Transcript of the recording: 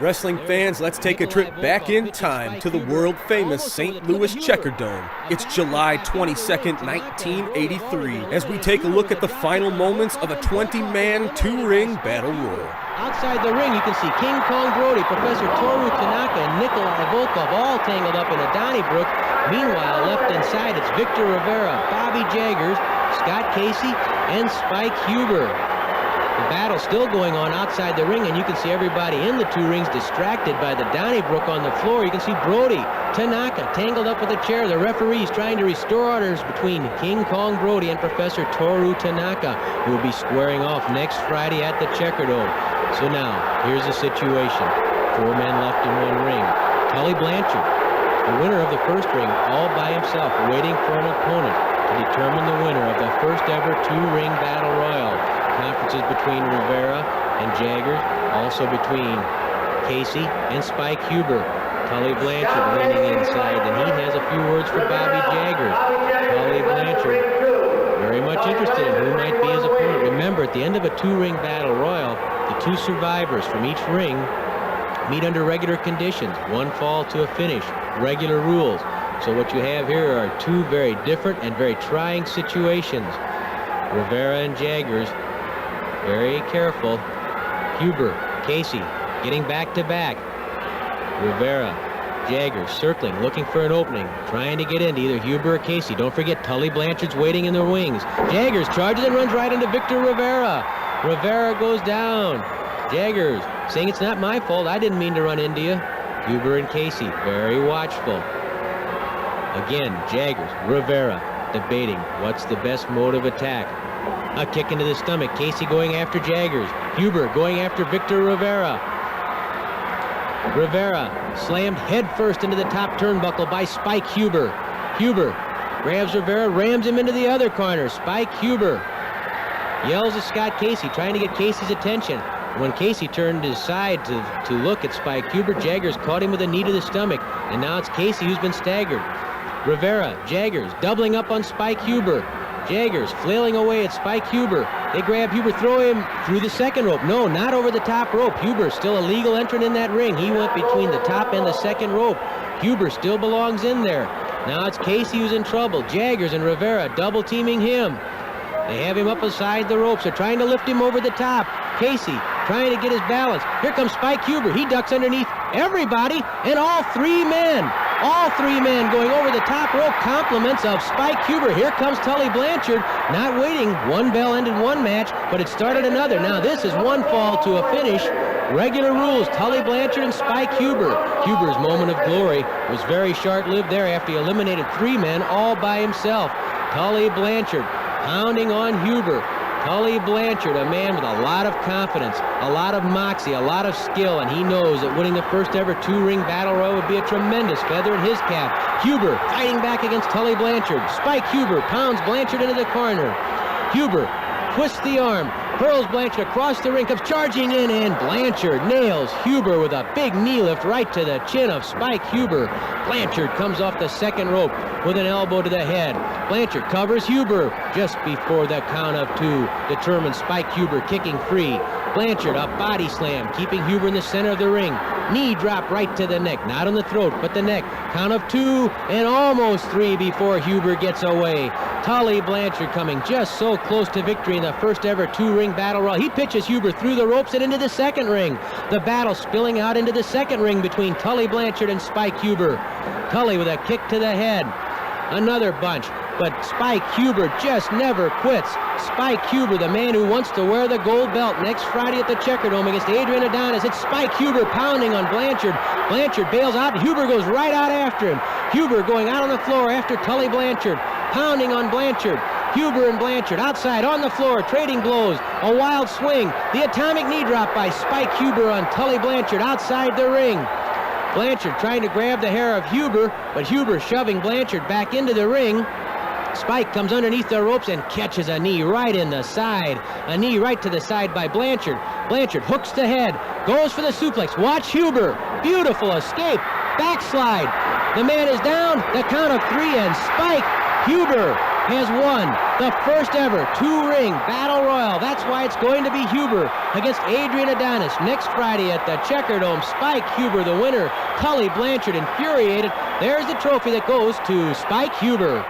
Wrestling fans, let's take a trip back in time to the world-famous St. Louis Checkerdome. It's July 22nd, 1983, as we take a look at the final moments of a 20-man, two-ring battle royal. Outside the ring, you can see King Kong Brody, Professor Toru Tanaka, and Nikolai Volkov all tangled up in a Donnybrook. Meanwhile, left inside, it's Victor Rivera, Bobby Jaggers, Scott Casey, and Spike Huber. The battle's still going on outside the ring, and you can see everybody in the two rings distracted by the Donnybrook on the floor. You can see Brody, Tanaka tangled up with a chair. The referee's trying to restore orders between King Kong Brody and Professor Toru Tanaka, who will be squaring off next Friday at the Checkerdome. So now, here's the situation. 4 men left in one ring. Tully Blanchard, the winner of the first ring, all by himself, waiting for an opponent to determine the winner of the first ever two-ring battle royal. Conferences between Rivera and Jaggers, also between Casey and Spike Huber. Tully Blanchard leaning inside, and he has a few words for Bobby Jaggers. Tully Blanchard very much interested in who might be his opponent. Remember, at the end of a two-ring battle royal, the two survivors from each ring meet under regular conditions. One fall to a finish, regular rules. So what you have here are two very different and very trying situations. Rivera and Jaggers, very careful. Huber, Casey, getting back to back. Rivera, Jaggers circling, looking for an opening, trying to get into either Huber or Casey. Don't forget, Tully Blanchard's waiting in the wings. Jaggers charges and runs right into Victor Rivera. Rivera goes down. Jaggers saying, "It's not my fault. I didn't mean to run into you." Huber and Casey, very watchful. Again, Jaggers, Rivera, debating what's the best mode of attack. A kick into the stomach. Casey going after Jaggers. Huber going after Victor Rivera. Rivera slammed headfirst into the top turnbuckle by Spike Huber. Huber grabs Rivera, rams him into the other corner. Spike Huber yells at Scott Casey, trying to get Casey's attention. When Casey turned his side to look at Spike Huber, Jaggers caught him with a knee to the stomach, and now it's Casey who's been staggered. Rivera, Jaggers doubling up on Spike Huber. Jaggers flailing away at Spike Huber. They grab Huber, throw him through the second rope. No, not over the top rope. Huber still a legal entrant in that ring. He went between the top and the second rope. Huber still belongs in there. Now it's Casey who's in trouble. Jaggers and Rivera double teaming him. They have him up beside the ropes. They're trying to lift him over the top. Casey trying to get his balance. Here comes Spike Huber. He ducks underneath everybody, and all three men going over the top rope. Compliments of Spike Huber. Here comes Tully Blanchard, not waiting. One bell ended one match, but it started another. Now this is one fall to a finish. Regular rules, Tully Blanchard and Spike Huber. Huber's moment of glory was very short-lived there after he eliminated 3 men all by himself. Tully Blanchard pounding on Huber. Tully Blanchard, a man with a lot of confidence, a lot of moxie, a lot of skill, and he knows that winning the first ever two-ring battle royal would be a tremendous feather in his cap. Huber fighting back against Tully Blanchard. Spike Huber pounds Blanchard into the corner. Huber twists the arm, hurls Blanchard across the ring, comes charging in, and Blanchard nails Huber with a big knee lift right to the chin of Spike Huber. Blanchard comes off the second rope with an elbow to the head. Blanchard covers Huber just before the count of 2, determines Spike Huber kicking free. Blanchard, a body slam, keeping Huber in the center of the ring. Knee drop right to the neck, not on the throat, but the neck. Count of 2 and almost 3 before Huber gets away. Tully Blanchard coming just so close to victory in the first ever two-ring battle royal. He pitches Huber through the ropes and into the second ring. The battle spilling out into the second ring between Tully Blanchard and Spike Huber. Tully with a kick to the head. Another bunch, but Spike Huber just never quits. Spike Huber, the man who wants to wear the gold belt next Friday at the Checkerdome against Adrian Adonis. It's Spike Huber pounding on Blanchard. Blanchard bails out, and Huber goes right out after him. Huber going out on the floor after Tully Blanchard, pounding on Blanchard. Huber and Blanchard outside on the floor, trading blows. A wild swing. The atomic knee drop by Spike Huber on Tully Blanchard outside the ring. Blanchard trying to grab the hair of Huber, but Huber shoving Blanchard back into the ring. Spike comes underneath the ropes and catches a knee right in the side. A knee right to the side by Blanchard. Blanchard hooks the head, goes for the suplex. Watch Huber. Beautiful escape. Backslide. The man is down. The count of 3, and Spike Huber has won the first ever two-ring Battle Royal. That's why it's going to be Huber against Adrian Adonis next Friday at the Checkerdome. Spike Huber, the winner. Tully Blanchard infuriated. There's the trophy that goes to Spike Huber.